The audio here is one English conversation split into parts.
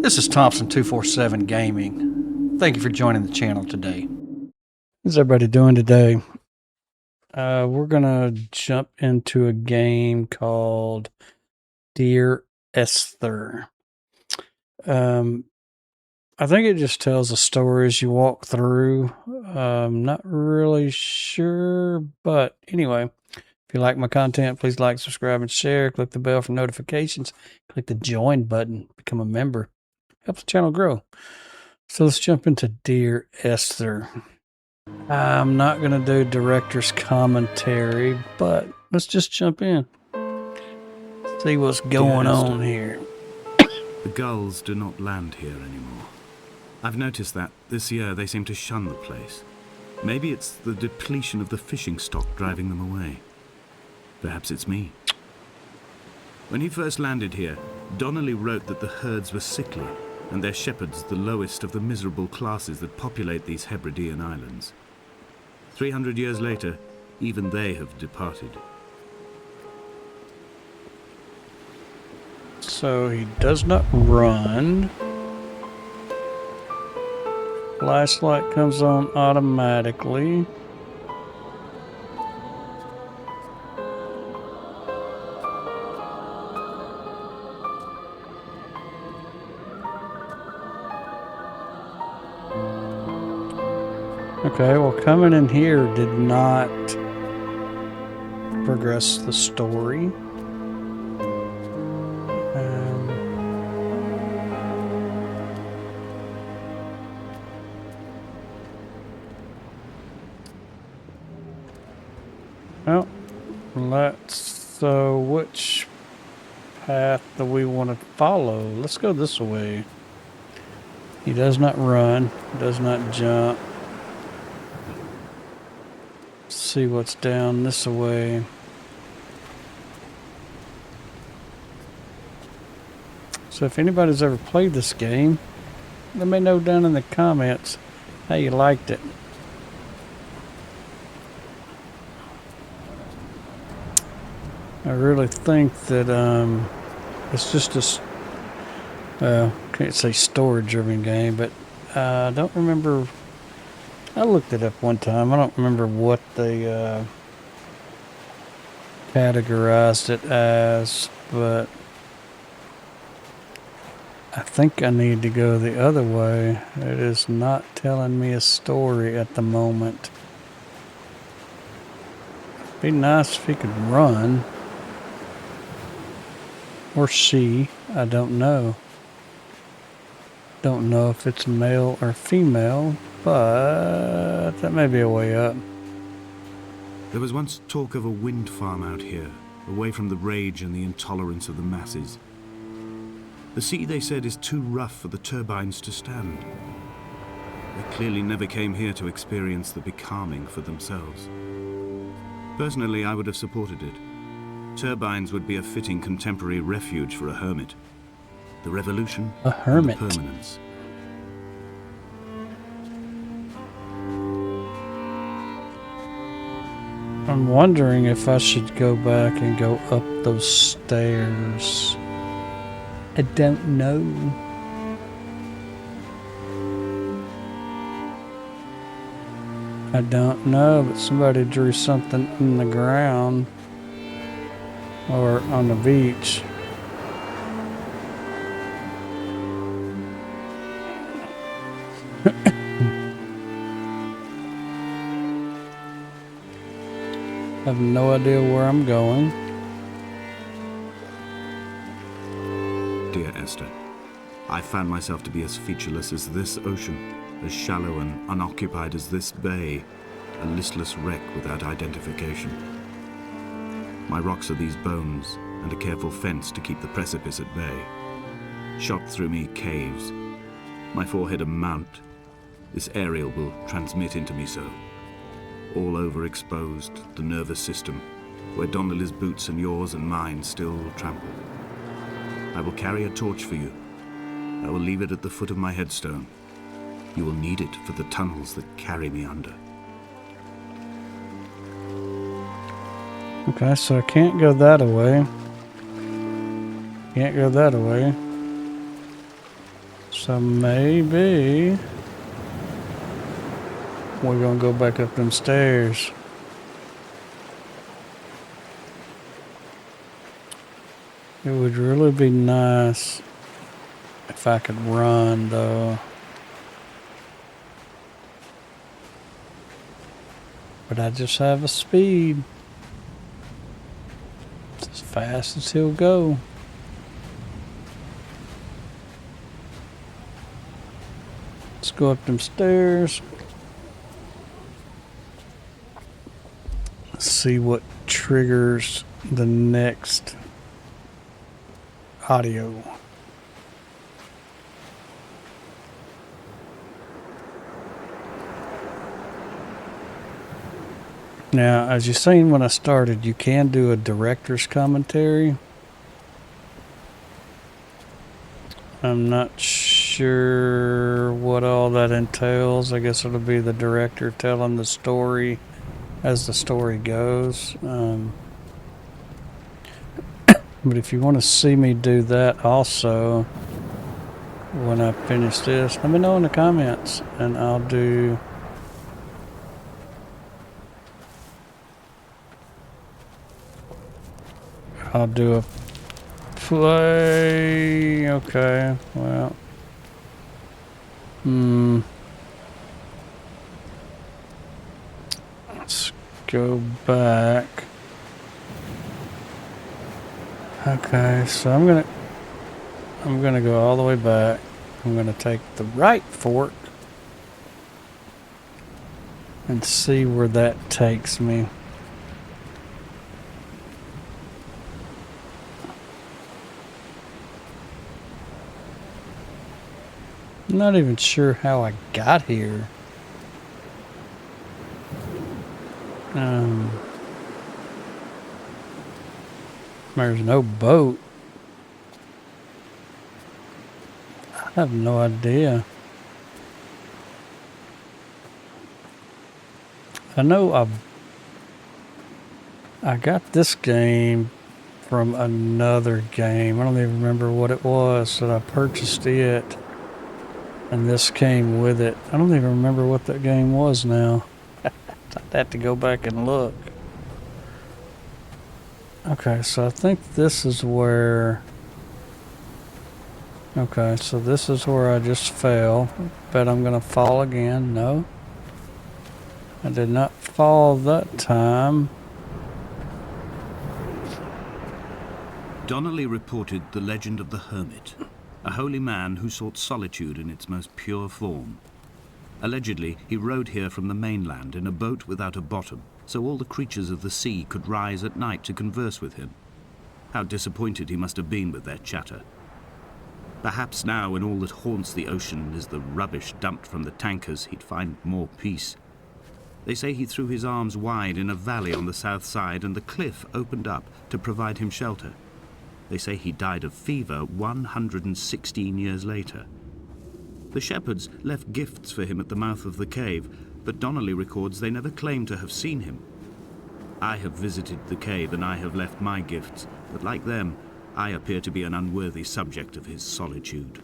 This is Thompson247 Gaming. Thank you for joining the channel today. How's everybody doing today? We're gonna jump into a game called Dear Esther. I think it just tells a story as you walk through. Not really sure, but anyway, if you like my content, please like, subscribe, and share. Click the bell for notifications. Click the join button, become a member. Helps the channel grow. So let's jump into Dear Esther. I'm not going to do director's commentary, but let's just jump in. See what's going on here. The gulls do not land here anymore. I've noticed that this year they seem to shun the place. Maybe it's the depletion of the fishing stock driving them away. Perhaps it's me. When he first landed here, Donnelly wrote that the herds were sickly, and their shepherds the lowest of the miserable classes that populate these Hebridean islands. 300 years later, even they have departed. So he does not run. Flashlight comes on automatically. Okay, well, coming in here did not progress the story. Well, so which path do we want to follow? Let's go this way. He does not run, does not jump. See what's down this way. So if anybody's ever played this game, let me know down in the comments how you liked it. I really think that it's just a can't say story-driven game, but I don't remember. I looked it up one time. I don't remember what they categorized it as, but I think I need to go the other way. It is not telling me a story at the moment. Be nice if he could run. Or she. I don't know. Don't know if it's male or female, but that may be a way up. There was once talk of a wind farm out here, away from the rage and the intolerance of the masses. The sea, they said, is too rough for the turbines to stand. They clearly never came here to experience the becalming for themselves. Personally, I would have supported it. Turbines would be a fitting contemporary refuge for a hermit. The revolution, a hermit, and the permanence. I'm wondering if I should go back and go up those stairs. I don't know. I don't know, but somebody drew something in the ground or on the beach. I have no idea where I'm going. Dear Esther, I found myself to be as featureless as this ocean, as shallow and unoccupied as this bay, a listless wreck without identification. My rocks are these bones, and a careful fence to keep the precipice at bay. Shot through me caves, my forehead a mount. This aerial will transmit into me so. All overexposed, the nervous system, where Donnelly's boots and yours and mine still trample. I will carry a torch for you. I will leave it at the foot of my headstone. You will need it for the tunnels that carry me under. Okay, so I can't go that way. Can't go that way. So maybe we're gonna go back up them stairs. It would really be nice if I could run, though. But I just have a speed. It's as fast as he'll go. Let's go up them stairs. Let's see what triggers the next audio. Now, as you've seen when I started, you can do a director's commentary. I'm not sure what all that entails. I guess it'll be the director telling the story as the story goes. But if you want to see me do that also when I finish this, let me know in the comments and I'll do a play. Okay, well, let's go back. Okay, so I'm gonna go all the way back. I'm gonna take the right fork and see where that takes me. I'm not even sure how I got here. There's no boat. I have no idea. I know I got this game from another game. I don't even remember what it was that I purchased it. And this came with it. I don't even remember what that game was now. I'd have to go back and look. Okay, so I think this is where... Okay, so this is where I just fell. Bet I'm gonna fall again. No. I did not fall that time. Donnelly reported the legend of the hermit, a holy man who sought solitude in its most pure form. Allegedly, he rode here from the mainland in a boat without a bottom, so all the creatures of the sea could rise at night to converse with him. How disappointed he must have been with their chatter. Perhaps now, when all that haunts the ocean is the rubbish dumped from the tankers, he'd find more peace. They say he threw his arms wide in a valley on the south side, and the cliff opened up to provide him shelter. They say he died of fever 116 years later. The shepherds left gifts for him at the mouth of the cave, but Donnelly records they never claimed to have seen him. I have visited the cave and I have left my gifts, but like them, I appear to be an unworthy subject of his solitude.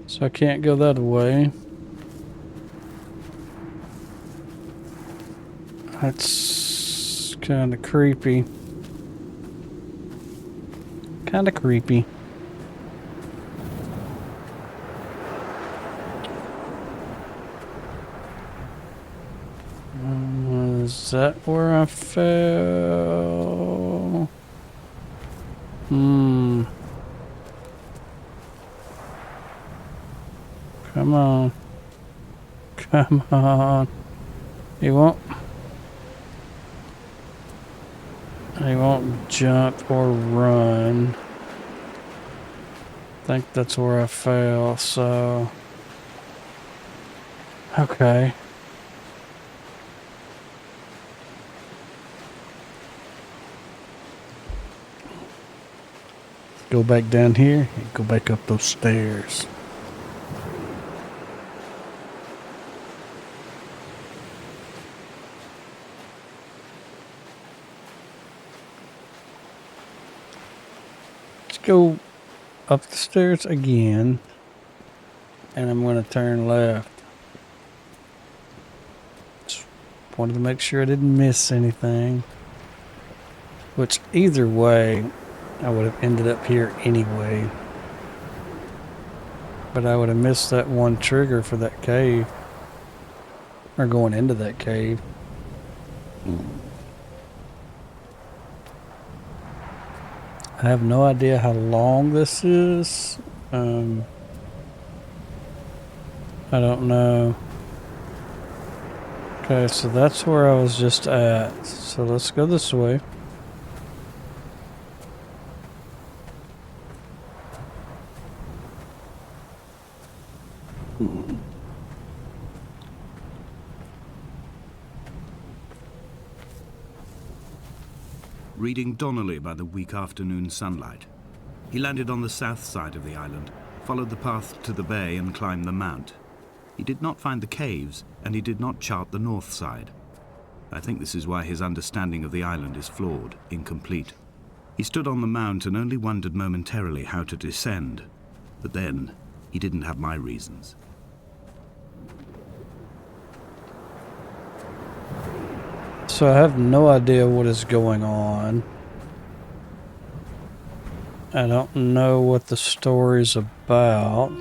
So I can't go that way. That's kind of creepy. Kind of creepy. Is that where I fell? Come on. Come on. He won't jump or run. I think that's where I fell, so... Okay. Go back down here and go back up those stairs. Let's go up the stairs again, and I'm going to turn left. Just wanted to make sure I didn't miss anything. Which, either way, I would have ended up here anyway. But I would have missed that one trigger for that cave. Or going into that cave. I have no idea how long this is. I don't know. Okay, so that's where I was just at. So let's go this way. Reading Donnelly by the weak afternoon sunlight. He landed on the south side of the island, followed the path to the bay and climbed the mount. He did not find the caves, and he did not chart the north side. I think this is why his understanding of the island is flawed, incomplete. He stood on the mount and only wondered momentarily how to descend. But then, he didn't have my reasons. So I have no idea what is going on. I don't know what the story's about.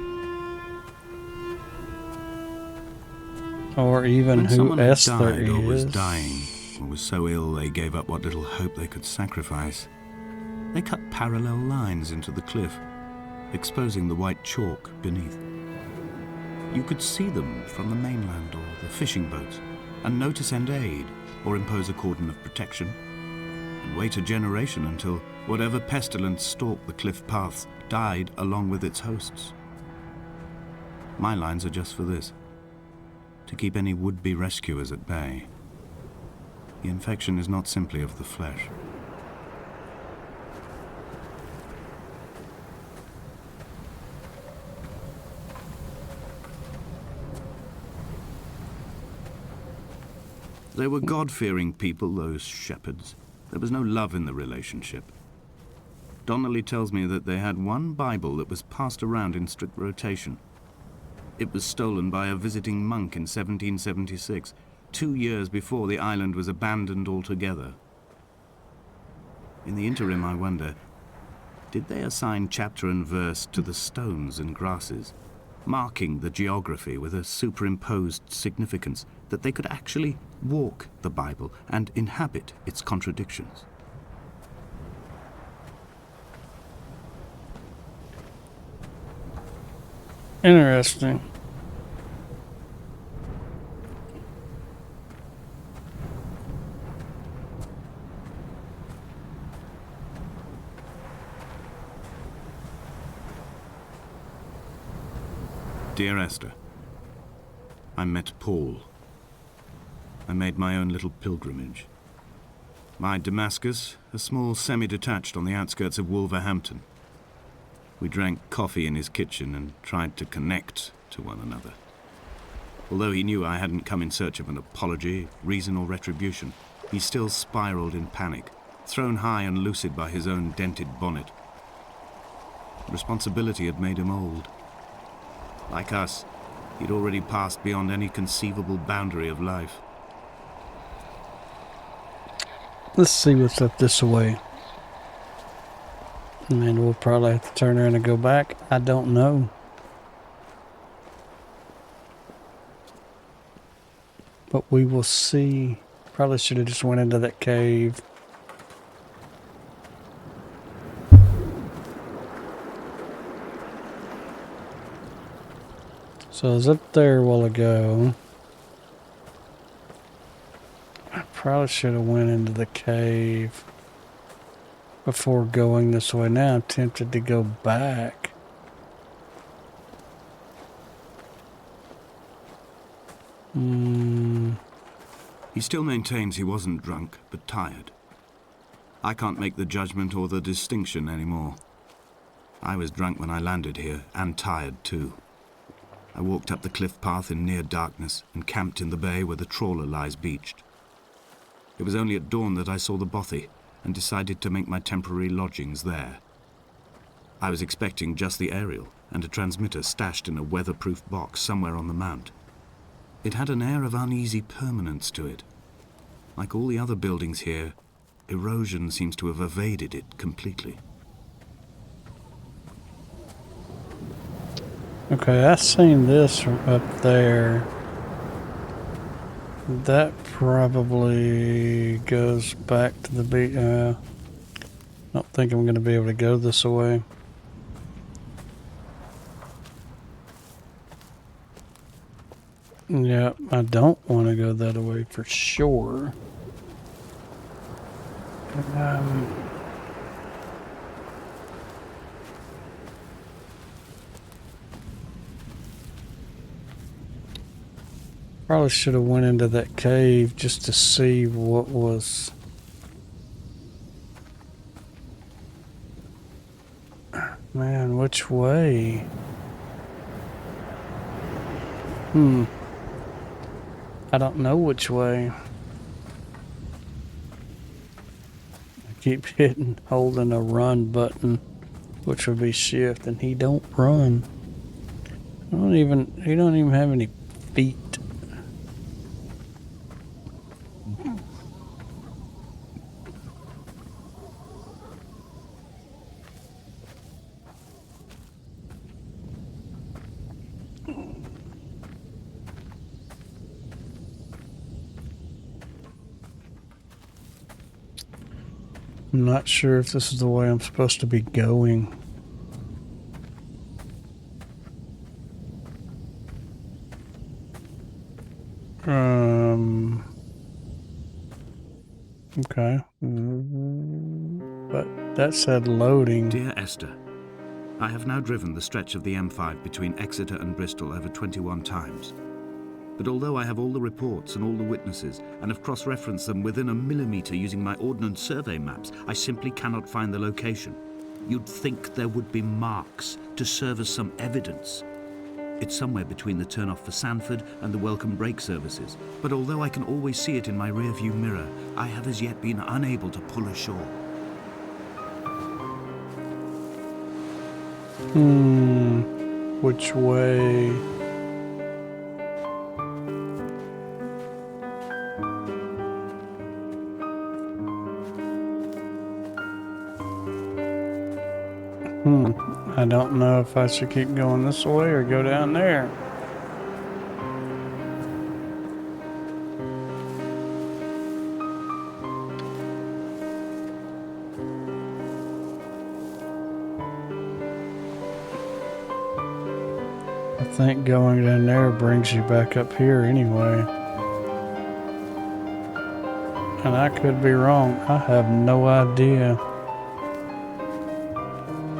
Or even who Esther died or was is. dying, or was so ill they gave up what little hope they could sacrifice, they cut parallel lines into the cliff, exposing the white chalk beneath. You could see them from the mainland or the fishing boats, and know to send aid or impose a cordon of protection, and wait a generation until whatever pestilence stalked the cliff paths died along with its hosts. My lines are just for this: to keep any would-be rescuers at bay. The infection is not simply of the flesh. They were God-fearing people, those shepherds. There was no love in the relationship. Donnelly tells me that they had one Bible that was passed around in strict rotation. It was stolen by a visiting monk in 1776, 2 years before the island was abandoned altogether. In the interim, I wonder, did they assign chapter and verse to the stones and grasses, marking the geography with a superimposed significance that they could actually walk the Bible and inhabit its contradictions? Interesting. Dear Esther, I met Paul. I made my own little pilgrimage. My Damascus, a small semi-detached on the outskirts of Wolverhampton. We drank coffee in his kitchen and tried to connect to one another. Although he knew I hadn't come in search of an apology, reason or retribution, he still spiraled in panic, thrown high and lucid by his own dented bonnet. Responsibility had made him old. Like us, he'd already passed beyond any conceivable boundary of life. Let's see what's up this way. And then we'll probably have to turn around and go back. I don't know. But we will see. Probably should have just went into that cave. So I was up there a while ago. I probably should have went into the cave before going this way. Now I'm tempted to go back. He still maintains he wasn't drunk, but tired. I can't make the judgment or the distinction anymore. I was drunk when I landed here, and tired too. I walked up the cliff path in near darkness and camped in the bay where the trawler lies beached. It was only at dawn that I saw the bothy and decided to make my temporary lodgings there. I was expecting just the aerial and a transmitter stashed in a weatherproof box somewhere on the mount. It had an air of uneasy permanence to it. Like all the other buildings here, erosion seems to have evaded it completely. Okay, I seen this from up there. That probably goes back to the beach. I don't think I'm going to be able to go this way. Yeah, I don't want to go that way for sure. Probably should have went into that cave just to see what was. Man, which way? I don't know which way. I keep holding a run button, which would be shift, and he don't run. He don't even have any feet. I'm not sure if this is the way I'm supposed to be going. Okay. But that said loading. Dear Esther, I have now driven the stretch of the M5 between Exeter and Bristol over 21 times. But although I have all the reports and all the witnesses, and have cross-referenced them within a millimetre using my Ordnance Survey maps, I simply cannot find the location. You'd think there would be marks to serve as some evidence. It's somewhere between the turn-off for Sanford and the welcome brake services, but although I can always see it in my rear-view mirror, I have as yet been unable to pull ashore. Which way? I don't know if I should keep going this way or go down there. I think going down there brings you back up here anyway. And I could be wrong. I have no idea.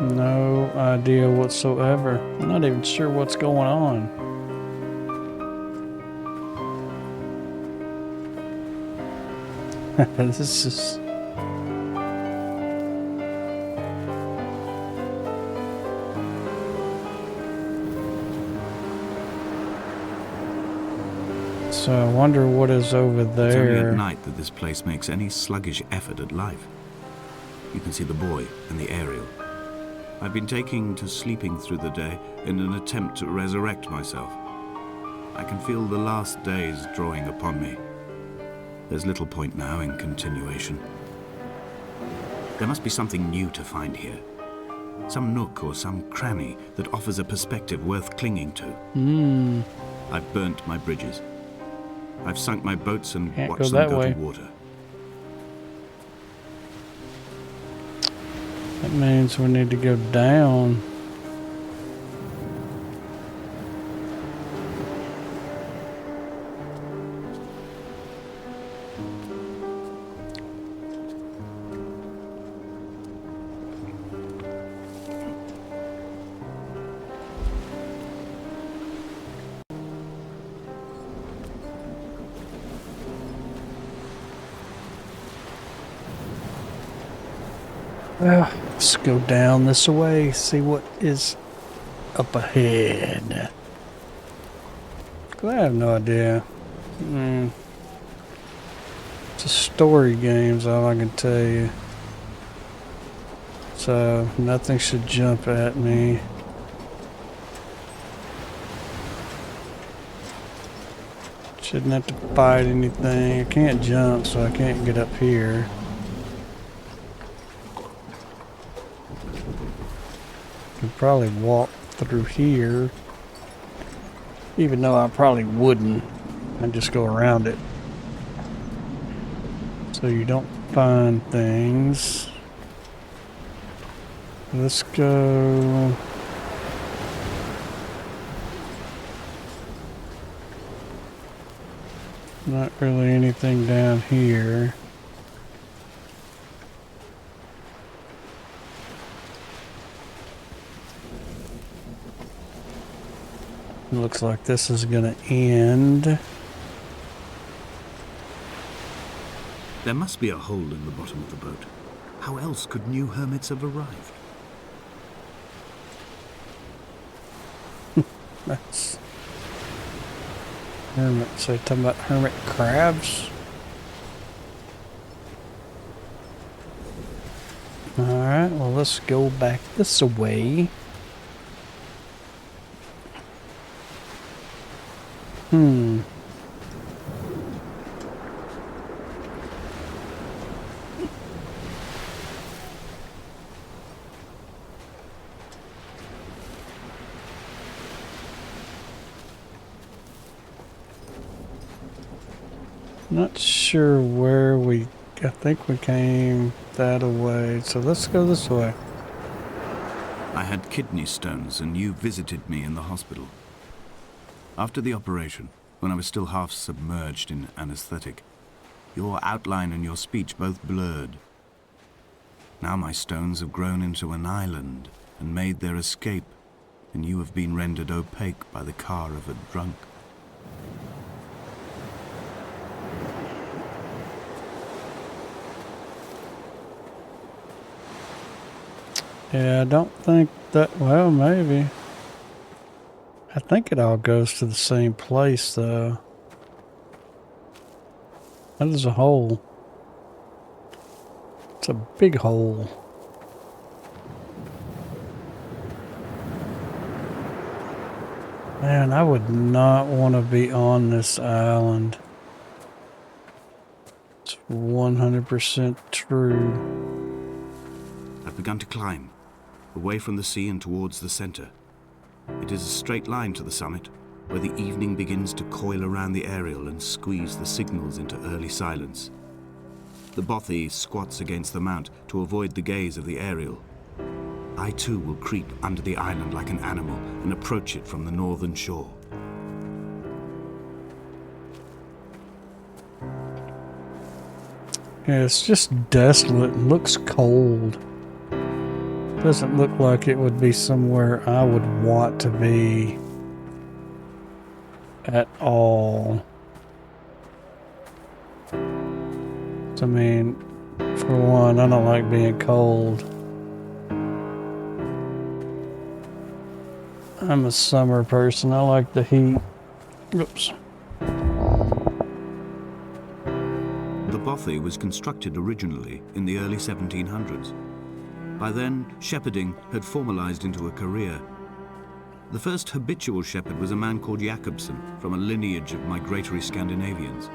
No idea whatsoever. I'm not even sure what's going on. This is... So I wonder what is over there. It's only at night that this place makes any sluggish effort at life. You can see the buoy and the aerial. I've been taking to sleeping through the day in an attempt to resurrect myself. I can feel the last days drawing upon me. There's little point now in continuation. There must be something new to find here. Some nook or some cranny that offers a perspective worth clinging to. I've burnt my bridges. I've sunk my boats and watched them go to water. That means we need to go down. Well, let's go down this way, see what is up ahead. I have no idea. It's a story game's all I can tell you. So nothing should jump at me. Shouldn't have to fight anything. I can't jump, so I can't get up here. Could probably walk through here, even though I probably wouldn't. I'd just go around it. So you don't find things. Let's go. Not really anything down here. Looks like this is gonna end. There must be a hole in the bottom of the boat. How else could new hermits have arrived? That's hermit. So you're talking about hermit crabs? Alright, well let's go back this way. Not sure where I think we came that way, so let's go this way. I had kidney stones and you visited me in the hospital. After the operation, when I was still half submerged in anesthetic, your outline and your speech both blurred. Now my stones have grown into an island and made their escape, and you have been rendered opaque by the car of a drunk. Yeah, I don't think that, well, maybe. I think it all goes to the same place, though. That is a hole. It's a big hole. Man, I would not want to be on this island. It's 100% true. I've begun to climb, away from the sea and towards the center. It is a straight line to the summit, where the evening begins to coil around the aerial and squeeze the signals into early silence. The bothy squats against the mount to avoid the gaze of the aerial. I too will creep under the island like an animal and approach it from the northern shore. Yeah, it's just desolate and looks cold. Doesn't look like it would be somewhere I would want to be at all. I mean, for one, I don't like being cold. I'm a summer person. I like the heat. Oops. The bothy was constructed originally in the early 1700s. By then, shepherding had formalized into a career. The first habitual shepherd was a man called Jakobsen, from a lineage of migratory Scandinavians.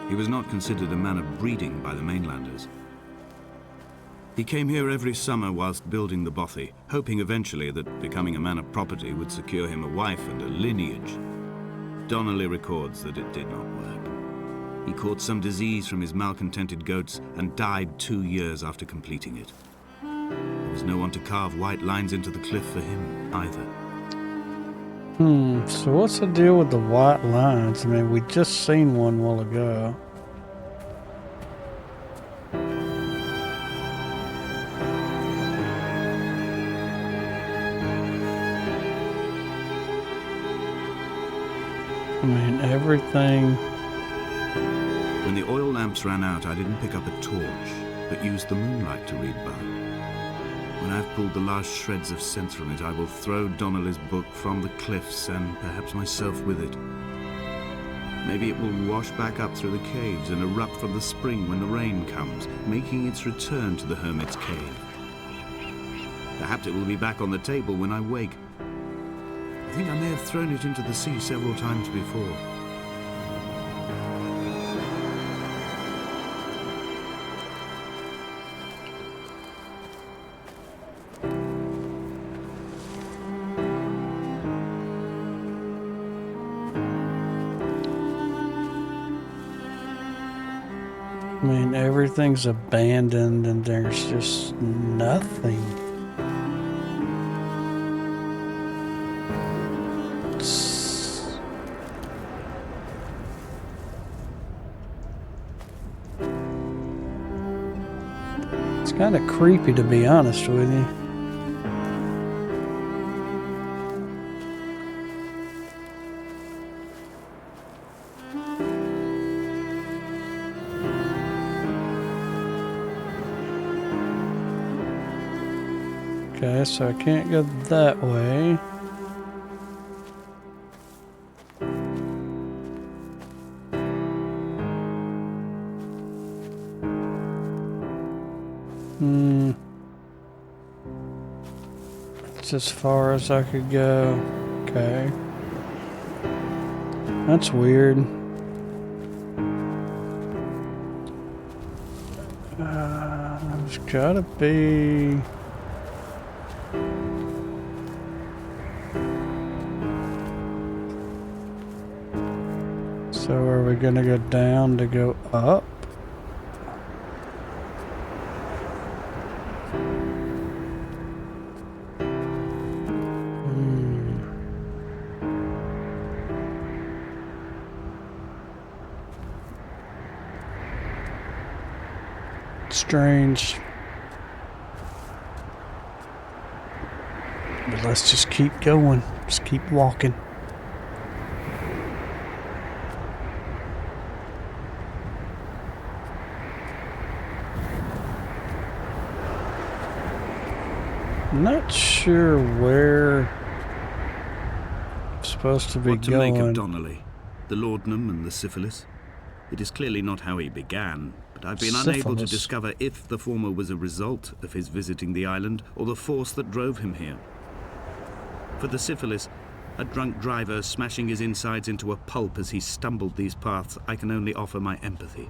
He was not considered a man of breeding by the mainlanders. He came here every summer whilst building the bothy, hoping eventually that becoming a man of property would secure him a wife and a lineage. Donnelly records that it did not work. He caught some disease from his malcontented goats and died 2 years after completing it. There was no one to carve white lines into the cliff for him either. So what's the deal with the white lines? I mean, we just seen one a while ago. I mean, everything. When the oil lamps ran out, I didn't pick up a torch, but used the moonlight to read by. When I've pulled the last shreds of sense from it, I will throw Donnelly's book from the cliffs and perhaps myself with it. Maybe it will wash back up through the caves and erupt from the spring when the rain comes, making its return to the hermit's cave. Perhaps it will be back on the table when I wake. I think I may have thrown it into the sea several times before. I mean, everything's abandoned and there's just nothing. It's kind of creepy, to be honest with you. Okay, so I can't go that way. That's as far as I could go. Okay. That's weird. There's gotta be... So are we gonna go down to go up? Strange. But let's just keep going. Just keep walking. I'm not sure where I'm supposed to be What to going. make of Donnelly, the laudanum and the syphilis? It is clearly not how he began, but I've been unable to discover if the former was a result of his visiting the island or the force that drove him here. For the syphilis, a drunk driver smashing his insides into a pulp as he stumbled these paths, I can only offer my empathy.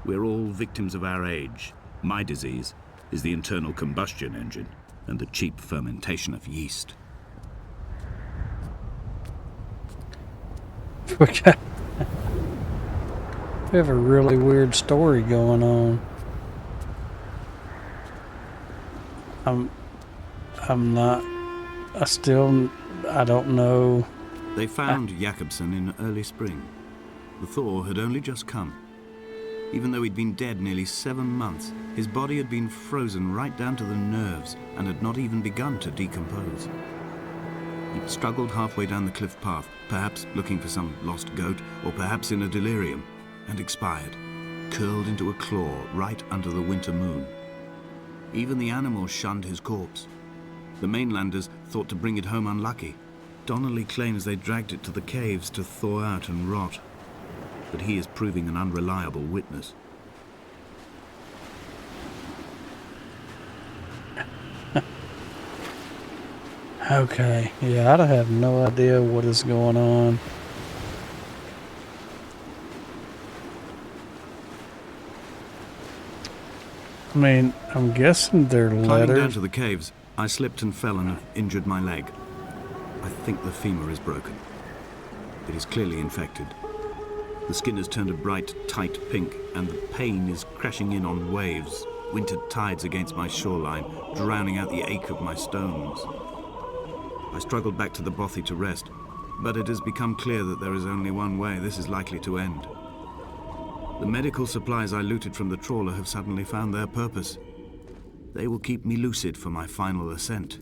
We're all victims of our age. My disease is the internal combustion engine and the cheap fermentation of yeast. Okay. We have a really weird story going on. I don't know. They found Jakobsen in early spring. The thaw had only just come. Even though he'd been dead nearly 7 months, his body had been frozen right down to the nerves and had not even begun to decompose. He'd struggled halfway down the cliff path, perhaps looking for some lost goat, or perhaps in a delirium, and expired, curled into a claw right under the winter moon. Even the animals shunned his corpse. The mainlanders thought to bring it home unlucky. Donnelly claims they dragged it to the caves to thaw out and rot, but he is proving an unreliable witness. Okay, yeah, I have no idea what is going on. I mean, I'm guessing they're Climbing letters. down to the caves, I slipped and fell and have injured my leg. I think the femur is broken. It is clearly infected. The skin has turned a bright, tight pink, and the pain is crashing in on waves, winter tides against my shoreline, drowning out the ache of my stones. I struggled back to the bothy to rest, but it has become clear that there is only one way this is likely to end. The medical supplies I looted from the trawler have suddenly found their purpose. They will keep me lucid for my final ascent.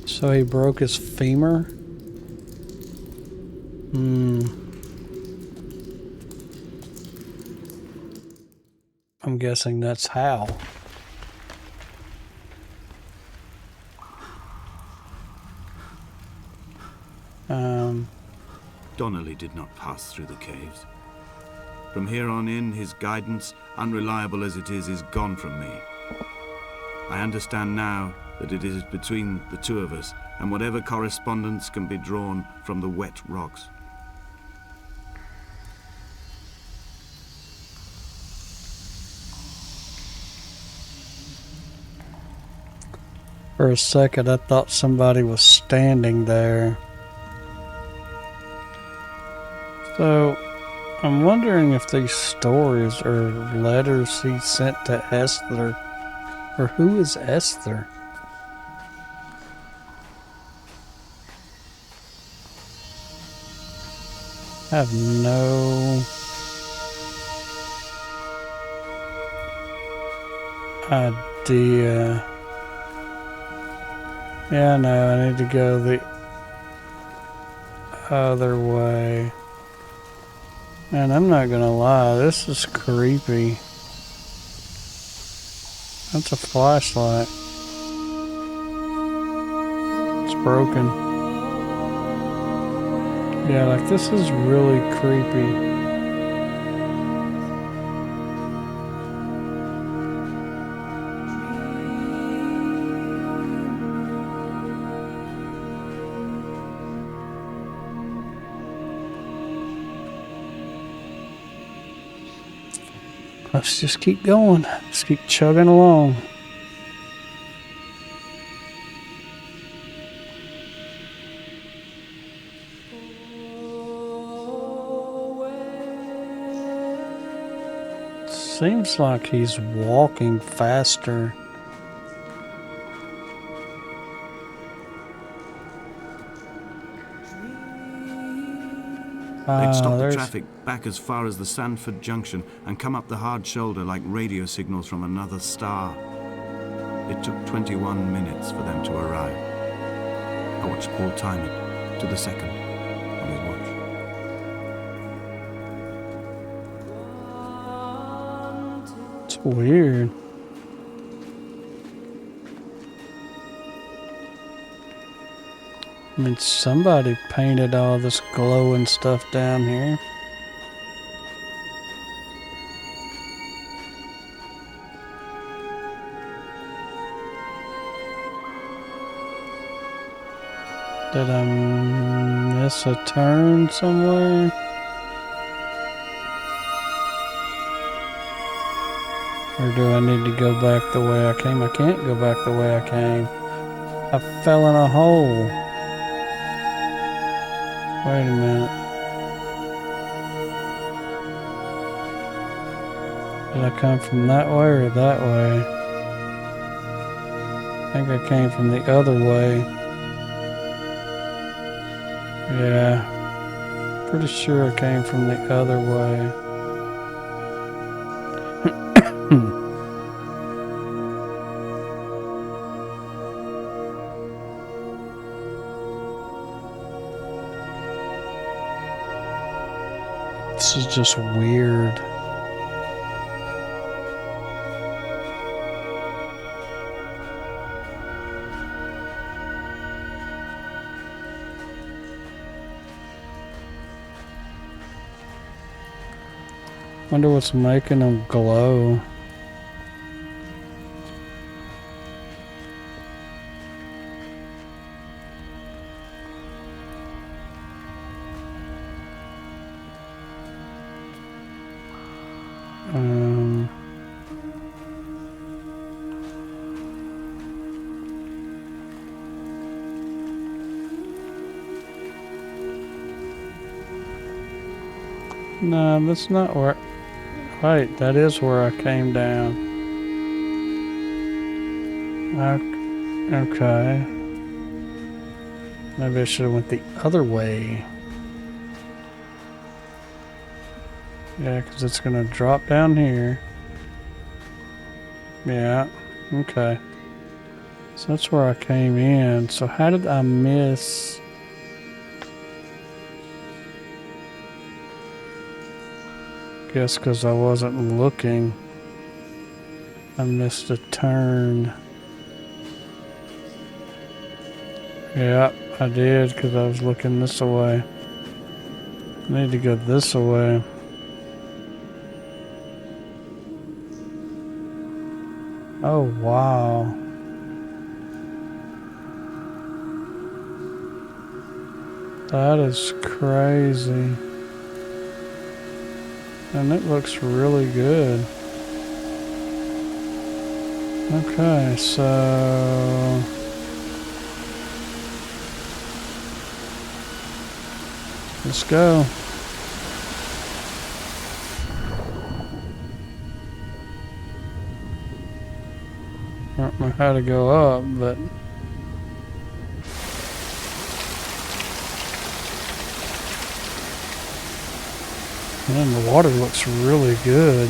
So he broke his femur? I'm guessing that's how. Donnelly did not pass through the caves. From here on in, his guidance, unreliable as it is gone from me. I understand now that it is between the two of us, and whatever correspondence can be drawn from the wet rocks. For a second, I thought somebody was standing there. So, I'm wondering if these stories are letters he sent to Esther, or who is Esther? I have no idea. Yeah, no, I need to go the other way. Man, I'm not gonna lie, this is creepy. That's a flashlight. It's broken. Yeah, like this is really creepy. Let's just keep going. Just keep chugging along. Seems like he's walking faster. They'd stop the traffic back as far as the Sandford Junction and come up the hard shoulder like radio signals from another star. It took 21 minutes for them to arrive. I watched Paul time it to the second on his watch. It's weird. I mean, somebody painted all this glowing stuff down here. Did I miss a turn somewhere? Or do I need to go back the way I came? I can't go back the way I came. I fell in a hole. Wait a minute. Did I come from that way or that way? I think I came from the other way. Yeah. Pretty sure I came from the other way. This is just weird. Wonder what's making them glow. No, that's not where... Wait, that is where I came down. Okay. Maybe I should have went the other way. Yeah, because it's going to drop down here. Yeah, okay. So that's where I came in. So how did I miss... Guess because I wasn't looking. I missed a turn. Yeah, I did because I was looking this way. I need to go this way. Oh, wow. That is crazy. And it looks really good. Okay, so... let's go. I don't know how to go up, but... man, the water looks really good.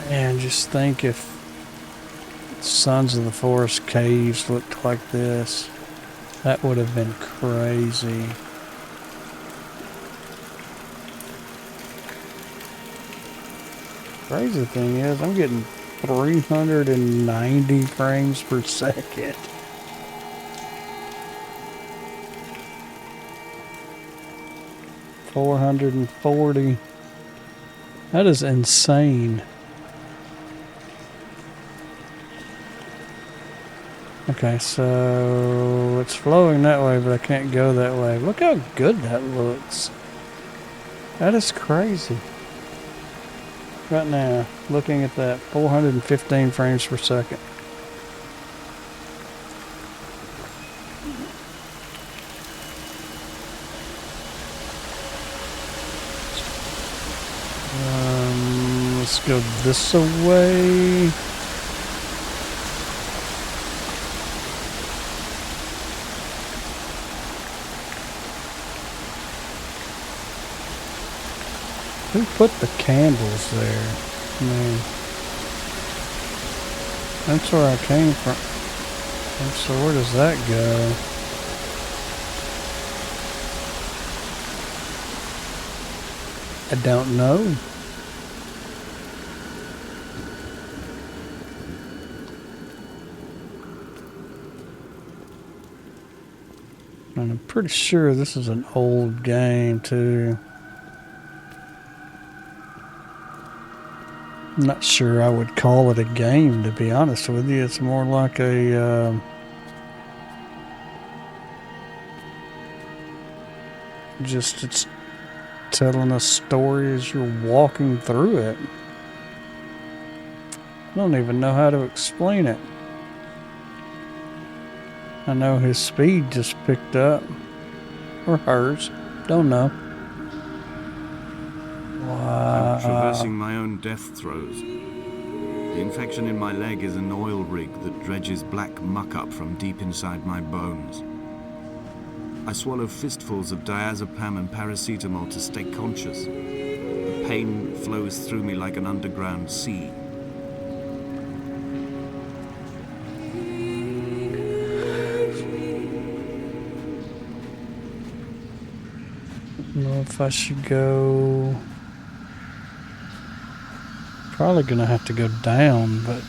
And just think if Sons of the Forest caves looked like this, that would have been crazy. Crazy thing is, I'm getting 390 frames per second. $440. That is insane. Okay, so it's flowing that way, but I can't go that way. Look how good that looks. That is crazy. Right now, looking at that, 415 frames per second. Let's go this way. Who put the candles there? I mean, that's where I came from. And so where does that go? I don't know. And I'm pretty sure this is an old game too. I'm not sure I would call it a game, to be honest with you. It's more like a just it's telling a story as you're walking through it. I don't even know how to explain it. I know his speed just picked up, or hers, don't know. Wow. I'm traversing my own death throes. The infection in my leg is an oil rig that dredges black muck up from deep inside my bones. I swallow fistfuls of diazepam and paracetamol to stay conscious. The pain flows through me like an underground sea. I don't know if I should go. Probably gonna have to go down, but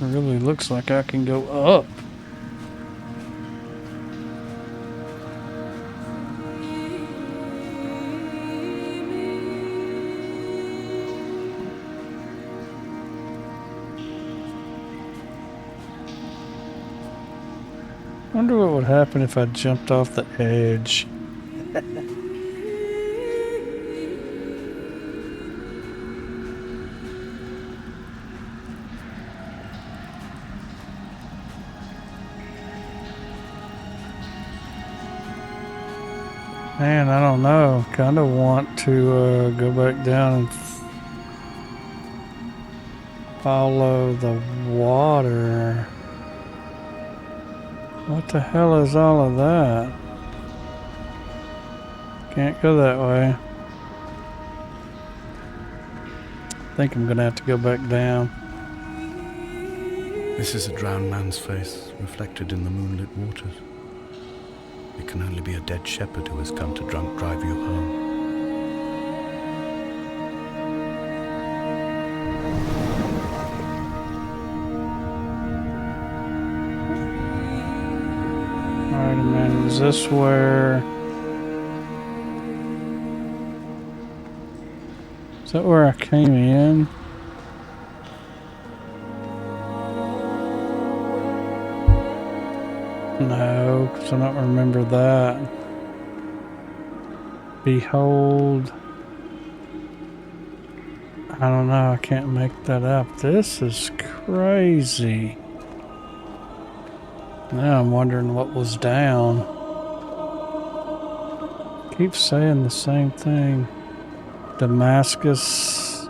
it really looks like I can go up. Wonder what would happen if I jumped off the edge. Man, I don't know. Kind of want to go back down and follow the water. What the hell is all of that? Can't go that way. I think I'm gonna have to go back down. This is a drowned man's face, reflected in the moonlit waters. It can only be a dead shepherd who has come to drunk drive you home. Alright, man, Is this where... Is that where I came in? No, because I don't remember that. Behold. I don't know, I can't make that up. This is crazy. Now I'm wondering what was down. Keep saying the same thing. Damascus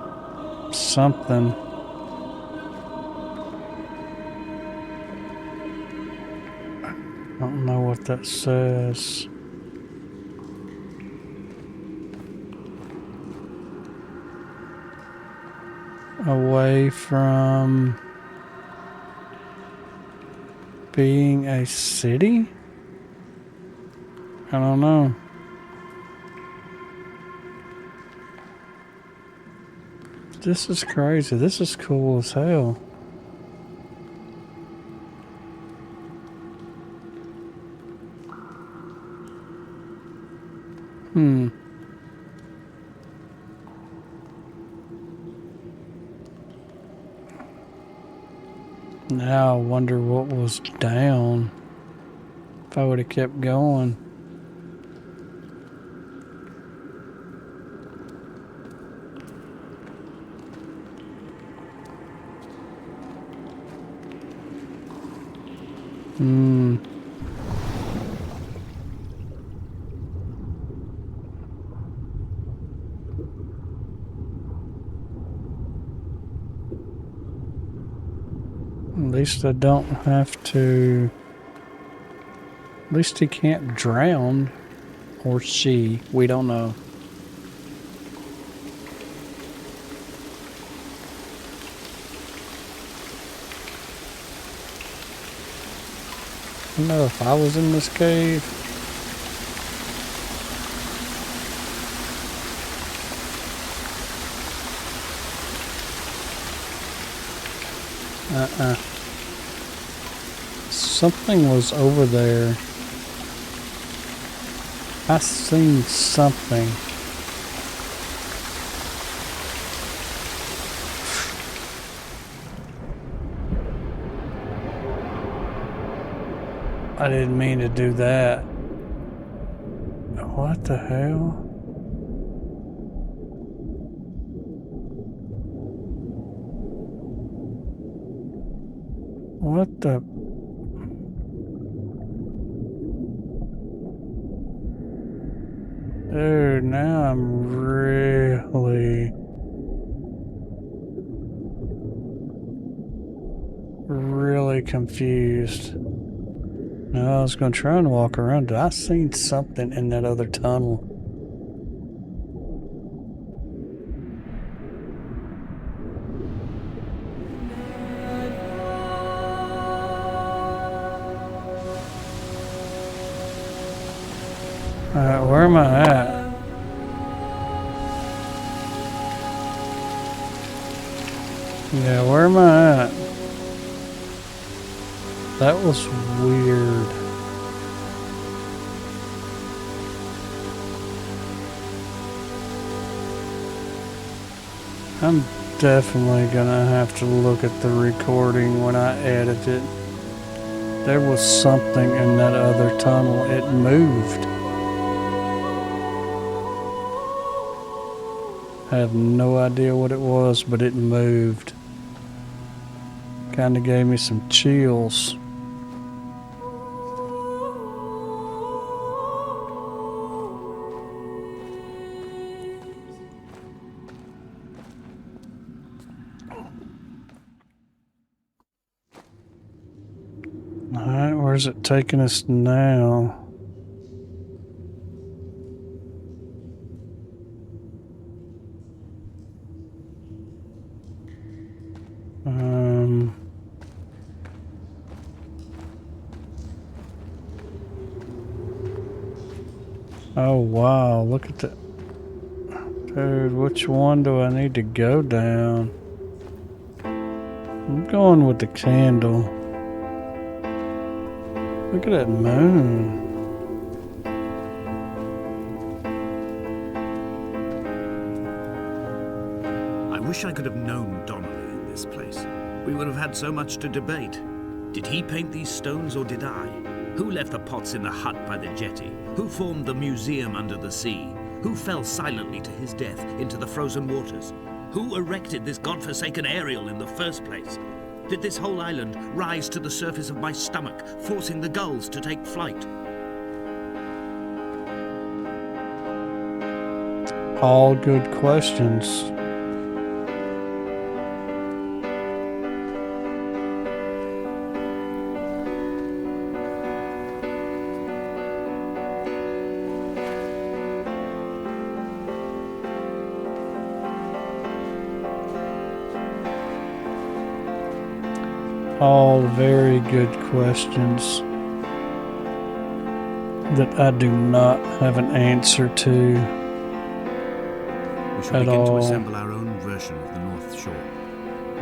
something. I don't know what that says. Away from being a city? I don't know. This is crazy. This is cool as hell. Now I wonder what was down. If I would have kept going. At least I don't have to... At least he can't drown. Or she. We don't know. I don't know if I was in this cave. Something was over there. I seen something. I didn't mean to do that. What the hell? What the... Dude, now I'm really confused. No, I was going to try and walk around it. I seen something in that other tunnel. Alright, where am I at? Yeah, where am I at? That was weird. I'm definitely gonna have to look at the recording when I edit it. There was something in that other tunnel. It moved. I have no idea what it was, but it moved. Kinda gave me some chills. Alright, where's it taking us now? Oh wow, look at that. Dude, which one do I need to go down? I'm going with the candle. Look at that moon. wish I could have known Donnelly in this place. We would have had so much to debate. Did he paint these stones or did I? Who left the pots in the hut by the jetty? Who formed the museum under the sea? Who fell silently to his death into the frozen waters? Who erected this godforsaken aerial in the first place? Did this whole island rise to the surface of my stomach, forcing the gulls to take flight? All good questions. All very good questions that I do not have an answer to We shall at begin to all. assemble our own version of the North Shore.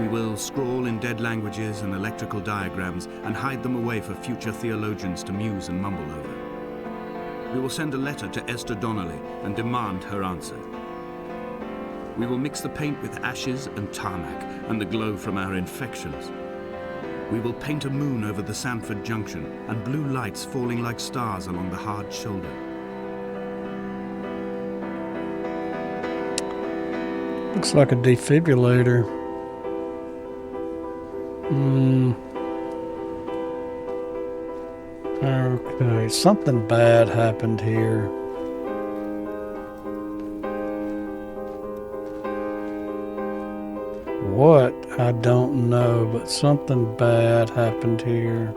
We will scrawl in dead languages and electrical diagrams and hide them away for future theologians to muse and mumble over. We will send a letter to Esther Donnelly and demand her answer. We will mix the paint with ashes and tarmac and the glow from our infections. We will paint a moon over the Sanford Junction and blue lights falling like stars along the hard shoulder. Looks like a defibrillator. Okay, something bad happened here. What? I don't know, but something bad happened here.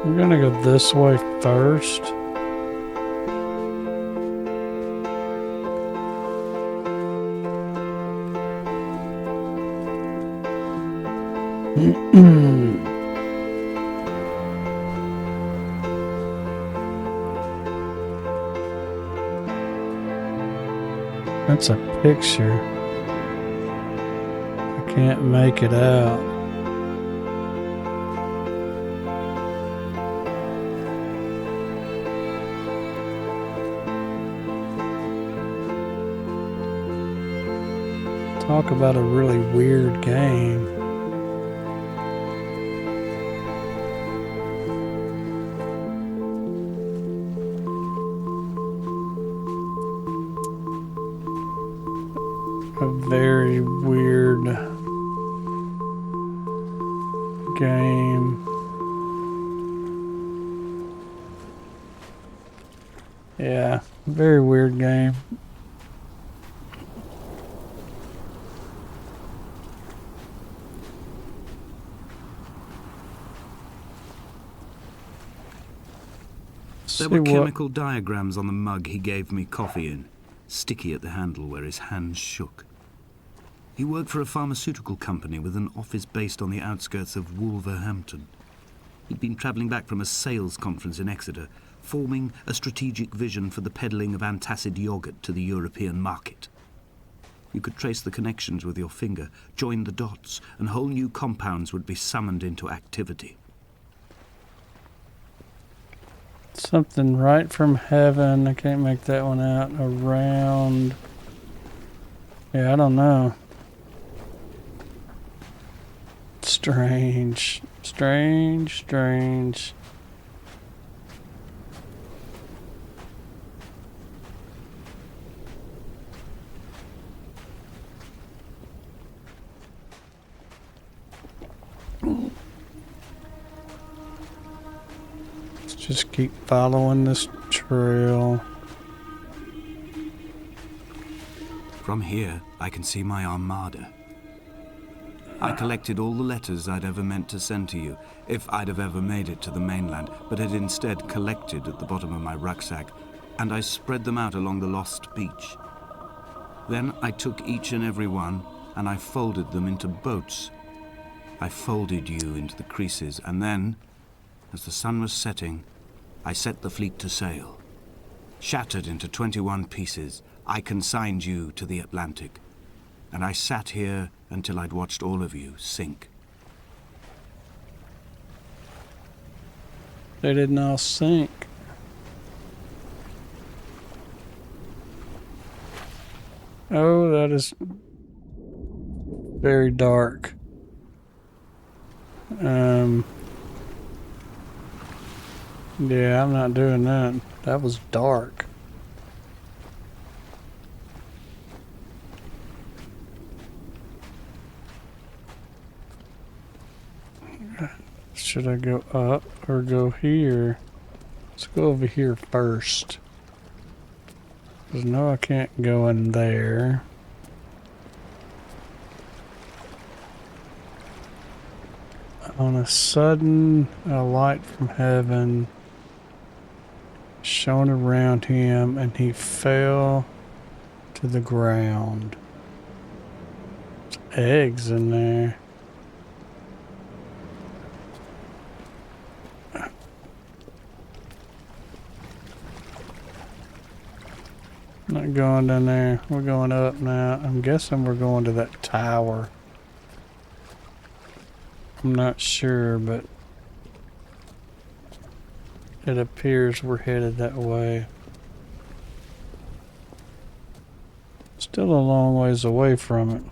We're gonna go this way first. That's a picture. I can't make it out. Talk about a really weird game. A very weird game. Yeah, very weird game. There were chemical diagrams on the mug he gave me coffee in, sticky at the handle where his hands shook. He worked for a pharmaceutical company with an office based on the outskirts of Wolverhampton. He'd been travelling back from a sales conference in Exeter, forming a strategic vision for the peddling of antacid yogurt to the European market. You could trace the connections with your finger, join the dots, and whole new compounds would be summoned into activity. Something right from heaven. I can't make that one out. Around. Yeah, I don't know. Strange. Strange, strange. Let's just keep following this trail. From here, I can see my armada. I collected all the letters I'd ever meant to send to you, if I'd have ever made it to the mainland, but had instead collected at the bottom of my rucksack, and I spread them out along the lost beach. Then I took each and every one, and I folded them into boats. I folded you into the creases, and then, as the sun was setting, I set the fleet to sail. Shattered into 21 pieces, I consigned you to the Atlantic. and I sat here until I'd watched all of you sink. They didn't all sink. Oh, that is very dark. Yeah, I'm not doing that. That was dark. Should I go up or go here? Let's go over here first. Because no, I can't go in there. On a sudden, a light from heaven shone around him, and he fell to the ground. There's eggs in there. Not going down there. We're going up now. I'm guessing we're going to that tower. I'm not sure, but it appears we're headed that way. Still a long ways away from it.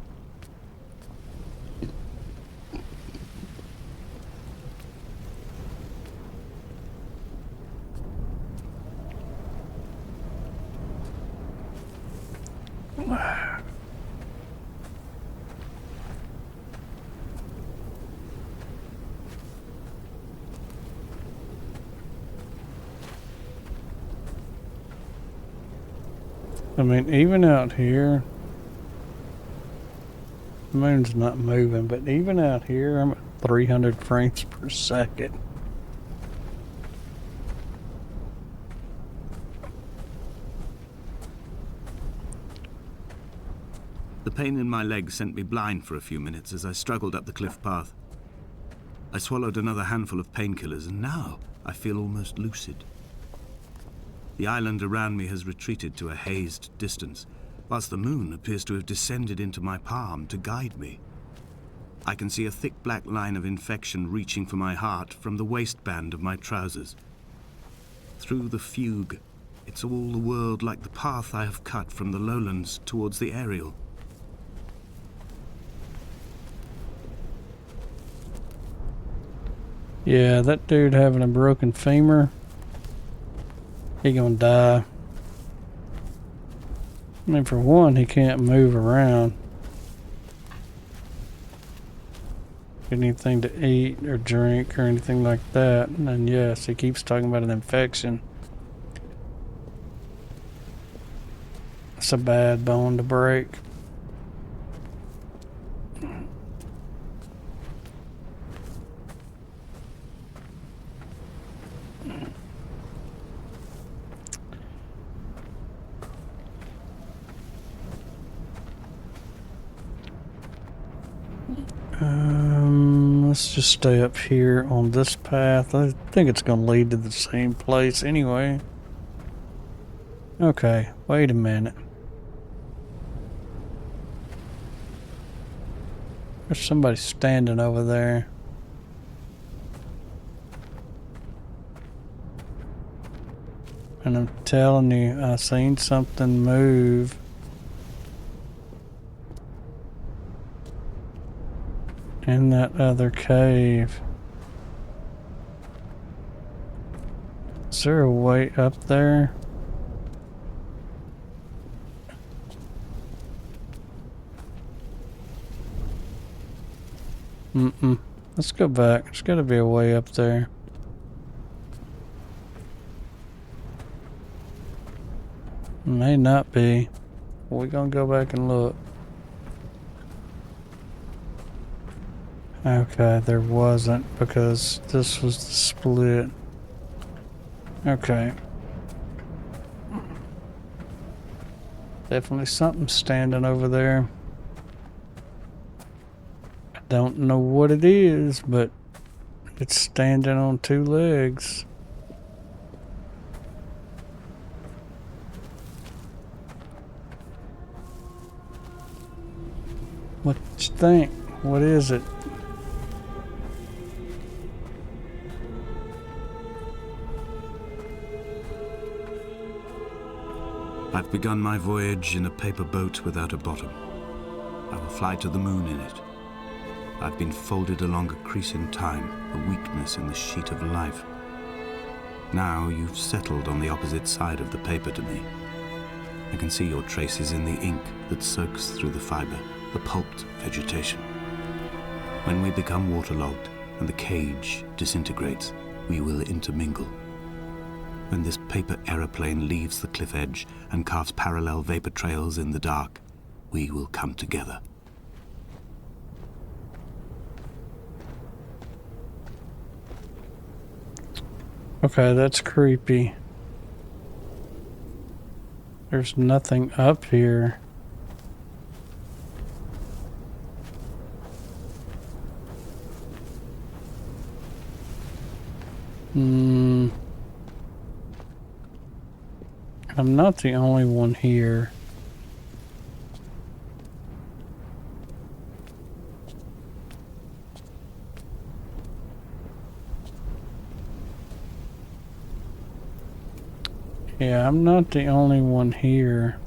I mean, even out here, the moon's not moving, but even out here, I'm at 300 frames per second. The pain in my leg sent me blind for a few minutes as I struggled up the cliff path. I swallowed another handful of painkillers, and now I feel almost lucid. The island around me has retreated to a hazed distance, whilst the moon appears to have descended into my palm to guide me. I can see a thick black line of infection reaching for my heart from the waistband of my trousers. Through the fugue, it's all the world like the path I have cut from the lowlands towards the aerial. Yeah, that dude having a broken femur, he gonna die. I mean, for one, he can't move around. Get anything to eat or drink or anything like that. And yes, he keeps talking about an infection. It's a bad bone to break. Let's just stay up here on this path. I think it's going to lead to the same place anyway. Okay, wait a minute. There's somebody standing over there. And I'm telling you, I seen something move. In that other cave. Is there a way up there? Let's go back. There's gotta be a way up there. May not be. We're gonna go back and look. Okay, there wasn't because this was the split. Okay. Definitely something standing over there. I don't know what it is, but it's standing on two legs. What you think? What is it? I've begun my voyage in a paper boat without a bottom. I will fly to the moon in it. I've been folded along a crease in time, a weakness in the sheet of life. Now you've settled on the opposite side of the paper to me. I can see your traces in the ink that soaks through the fiber, the pulped vegetation. When we become waterlogged and the cage disintegrates, we will intermingle. When this paper aeroplane leaves the cliff edge and carves parallel vapor trails in the dark, we will come together. Okay, that's creepy. There's nothing up here. I'm not the only one here. Yeah, I'm not the only one here.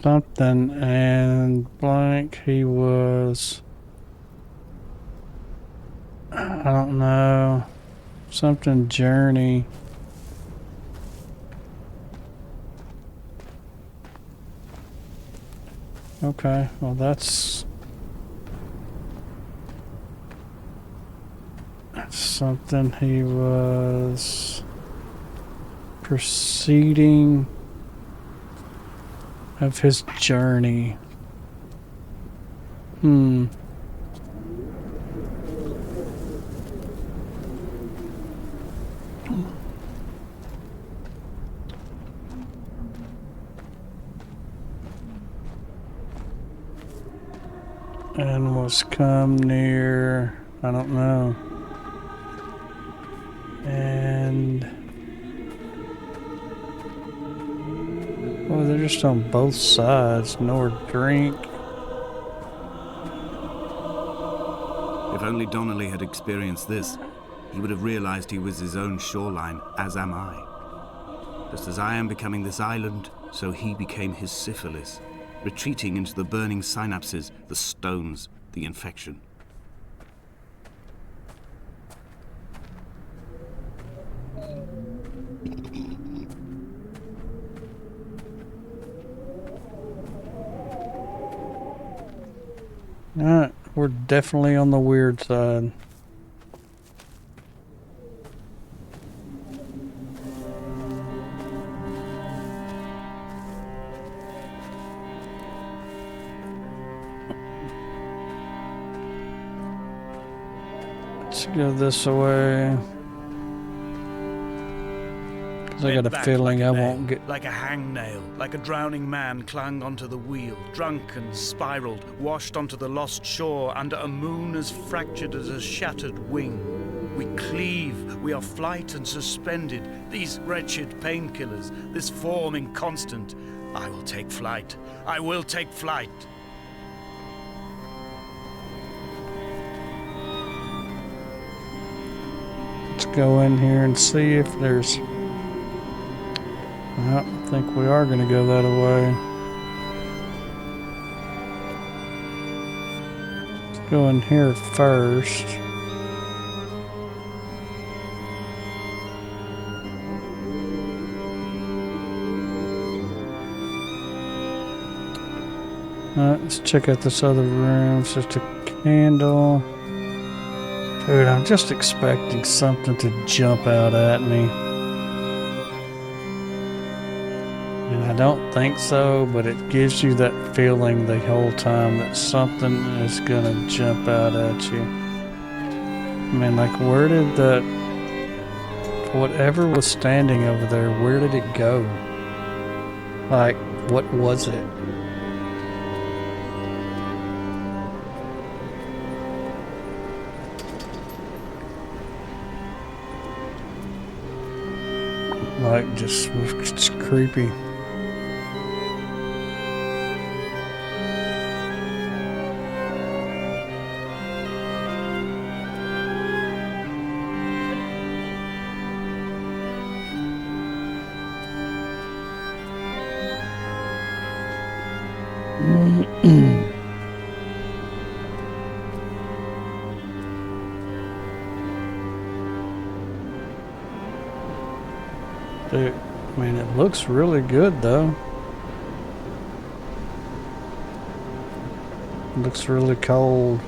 Something and blank he was. I don't know. Something journey. Okay, well that's something he was proceeding of his journey. And was come near, I don't know. And oh, they're just on both sides, nor drink. If only Donnelly had experienced this, he would have realized he was his own shoreline, as am I. Just as I am becoming this island, so he became his syphilis, retreating into the burning synapses, the stones, the infection. Alright, we're definitely on the weird side. Let's go this way. Cause I got a feeling I won't get... Like a hangnail, like a drowning man clung onto the wheel, drunk and spiraled, washed onto the lost shore under a moon as fractured as a shattered wing. We cleave, we are flight and suspended, these wretched painkillers, this form inconstant. I will take flight, I will take flight. Let's go in here and see if there's... I think we are going to go that way. Let's go in here first. Let's check out this other room. It's just a candle. Dude, I'm just expecting something to jump out at me. And I don't think so, but it gives you that feeling the whole time that something is gonna jump out at you. I mean, like, where did that... whatever was standing over there, where did it go? Like, what was it? Like, just it's creepy. Dude, I mean, it looks really good though. It looks really cold.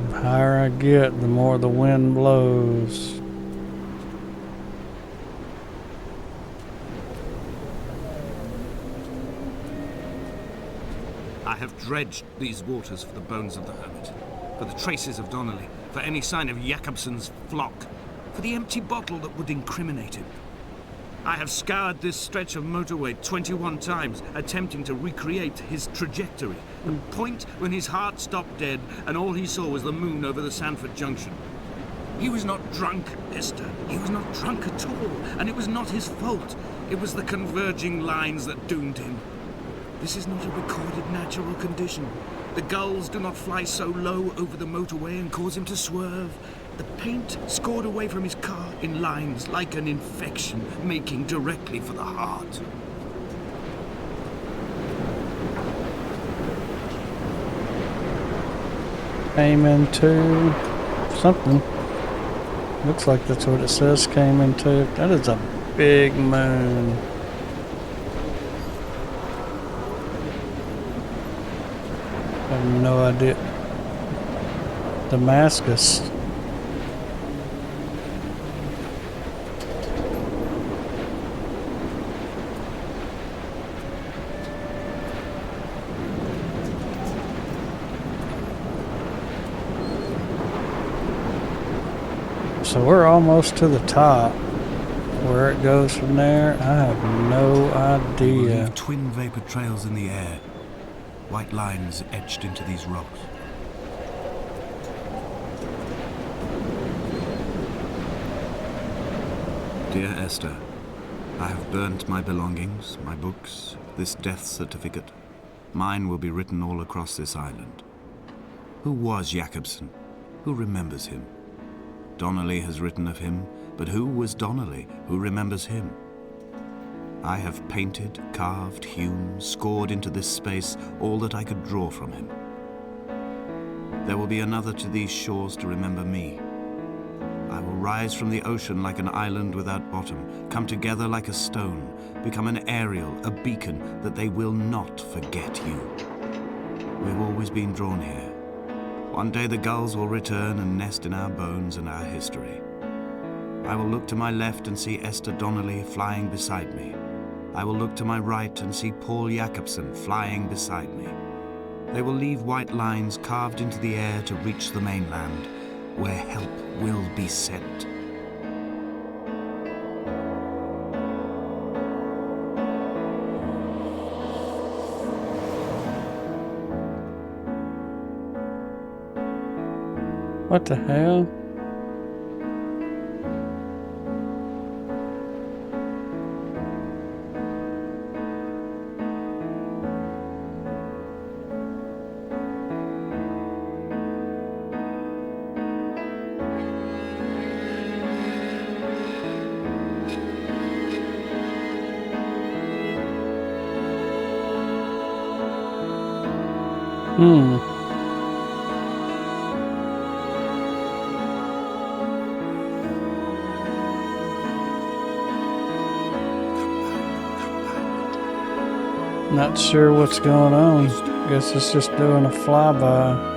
The higher I get, the more the wind blows. I have dredged these waters for the bones of the hermit, for the traces of Donnelly, for any sign of Jakobsen's flock, for the empty bottle that would incriminate him. I have scoured this stretch of motorway 21 times, attempting to recreate his trajectory, the point when his heart stopped dead and all he saw was the moon over the Sanford Junction. He was not drunk, Esther. He was not drunk at all, and it was not his fault. It was the converging lines that doomed him. This is not a recorded natural condition. The gulls do not fly so low over the motorway and cause him to swerve. The paint scored away from his car in lines like an infection, making directly for the heart. Came into something. Looks like that's what it says, came into. That is a big moon. I have no idea. Damascus. So we're almost to the top. Where it goes from there, I have no We will idea. leave twin vapor trails in the air, white lines etched into these rocks. Dear Esther, I have burnt my belongings, my books, this death certificate. Mine will be written all across this island. Who was Jakobsen? Who remembers him? Donnelly has written of him, but who was Donnelly? Who remembers him? I have painted, carved, hewn, scored into this space all that I could draw from him. There will be another to these shores to remember me. I will rise from the ocean like an island without bottom, come together like a stone, become an aerial, a beacon, that they will not forget you. We've always been drawn here. One day the gulls will return and nest in our bones and our history. I will look to my left and see Esther Donnelly flying beside me. I will look to my right and see Paul Jakobsen flying beside me. They will leave white lines carved into the air to reach the mainland, where help will be sent. What the hell? Not sure what's going on. Guess it's just doing a flyby.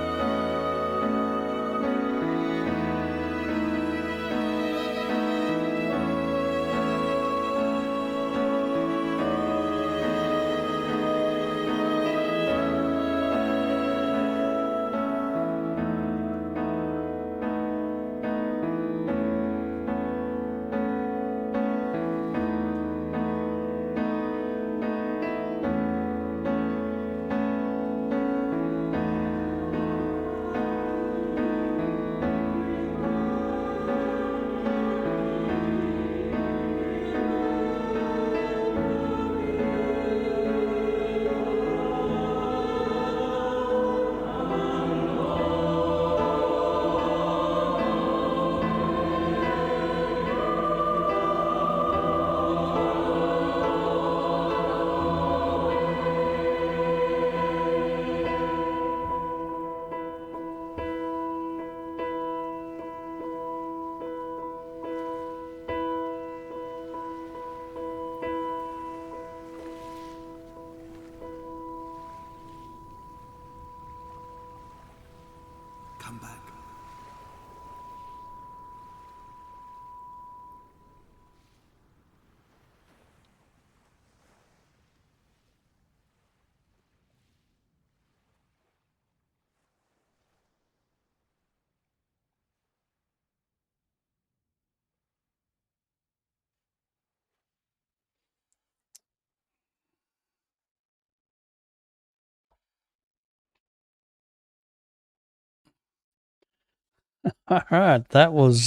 All right, that was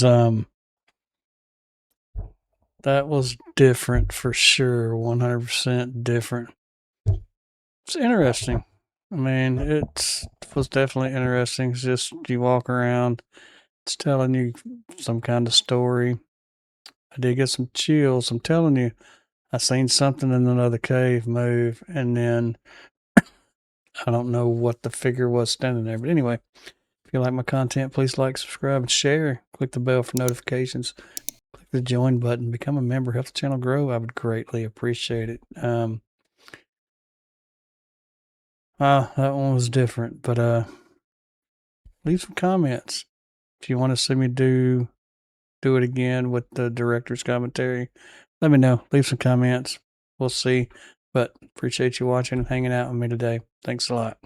different for sure. 100% different. It's interesting. I mean, it was definitely interesting. It's just you walk around, it's telling you some kind of story. I did get some chills. I'm telling you, I seen something in another cave move, and then I don't know what the figure was standing there. But anyway, if you like my content, please like, subscribe, and share. Click the bell for notifications. Click the join button. Become a member. Help the channel grow. I would greatly appreciate it. That one was different, but leave some comments if you want to see me do it again with the director's commentary. Let me know. Leave some comments. We'll see. But appreciate you watching and hanging out with me today. Thanks a lot.